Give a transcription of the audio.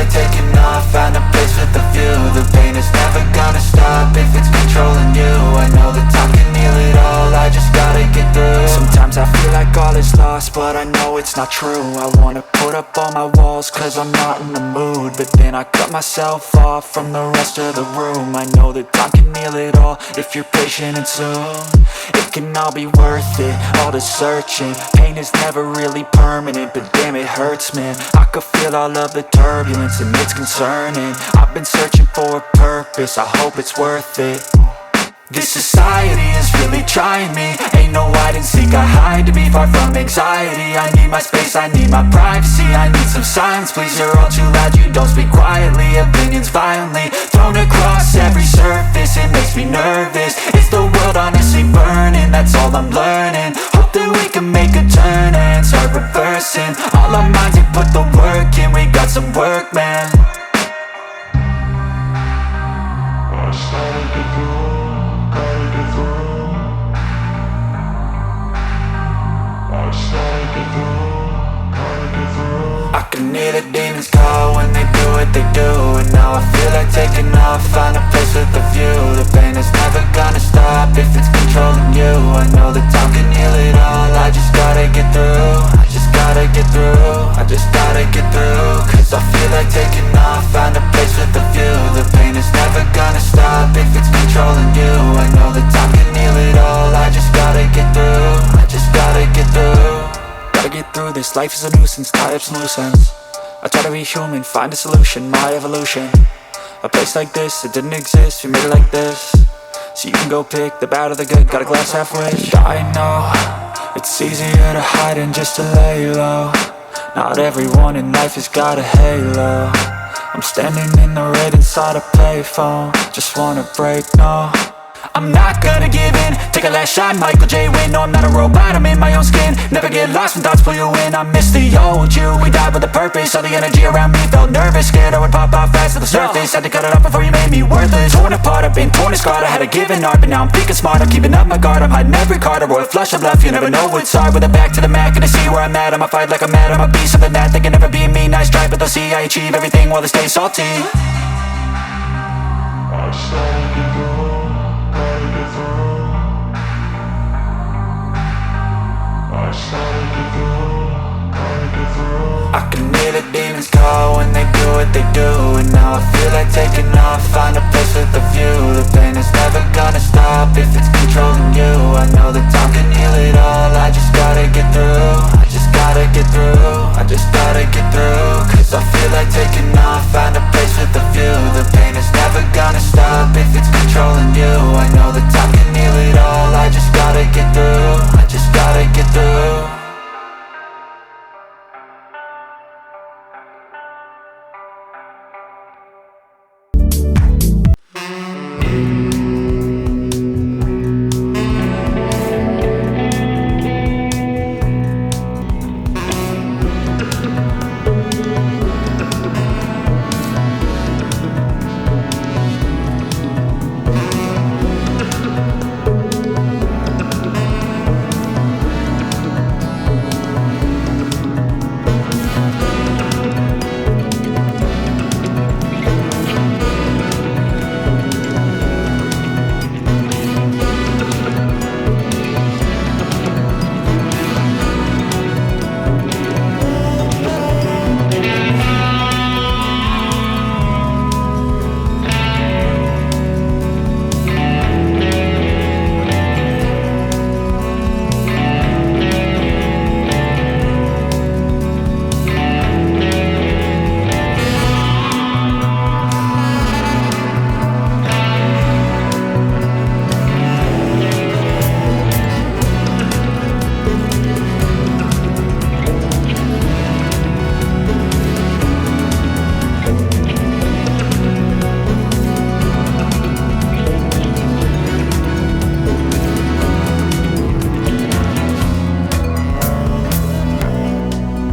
like taking off, find a place with a view. The pain is never gonna stop if it's controlling you. I know that time can heal it all, I just gotta get through. Sometimes I feel like all is lost, but I know it's not true. I wanna put up all my walls cause I'm not in the mood, but then I cut myself off from the rest of the room. I know that time can heal it all if you're patient and soon. It can all be worth it, all the searching. Pain is never really permanent, but damn it hurts, man. I could feel all of the turbulence and it's concerning. I've been searching for a purpose, I hope it's worth it. This society is really trying me. Ain't no hide and seek, I hide to be far from anxiety. I need my space, I need my privacy, I need some silence, please. You're all too loud, you don't speak quietly. Opinions violently thrown across every surface, it makes me nervous. Is the world honestly burning? That's all I'm learning. Hope that we can make a turn and start reversing. All our minds, we put the work in, we got some work, man. I can hear the demons call when they do what they do, and now I feel like taking off, find a place with a view. The pain is never gonna stop if it's controlling you. I know that time can heal it all, I just gotta get through. I just gotta get through, I just gotta get through. Cause I feel like taking off, find a place with a view. The pain is never gonna stop if it's controlling you. I know that time can heal it all, I just gotta get through. I just gotta get through. Gotta get through this, life is a nuisance, tie up some loose ends. I try to be human, find a solution, my evolution. A place like this, it didn't exist, we made it like this. So you can go pick the bad or the good, got a glass halfway. I know, it's easier to hide than just to lay low. Not everyone in life has got a halo. I'm standing in the red inside a payphone, just wanna break, no. I'm not gonna give in, take a last shot, Michael J. Win. No, I'm not a robot, I'm in my own skin. Never get lost when thoughts pull you in. I miss the old you, we died with a purpose. All the energy around me felt nervous, scared I would pop off fast to the surface. Had to cut it off before you made me worthless. Torn apart, I've been torn and scarred. I had a given art, but now I'm thinking smart. I'm keeping up my guard, I'm hiding every card. A royal flush of love, you never know what's hard. With a back to the mat, gonna see where I'm at. I'ma fight like I'm mad, I'ma be something that they can never be me. Nice try, but they'll see I achieve everything while they stay salty. I can hear the demons call when they do what they do, and now I feel like taking off, find a place with a view. The pain is never gonna stop if it's controlling you. I know that time can heal it all, I just gotta get through. I just gotta get through, I just gotta get through. Cause I feel like taking off,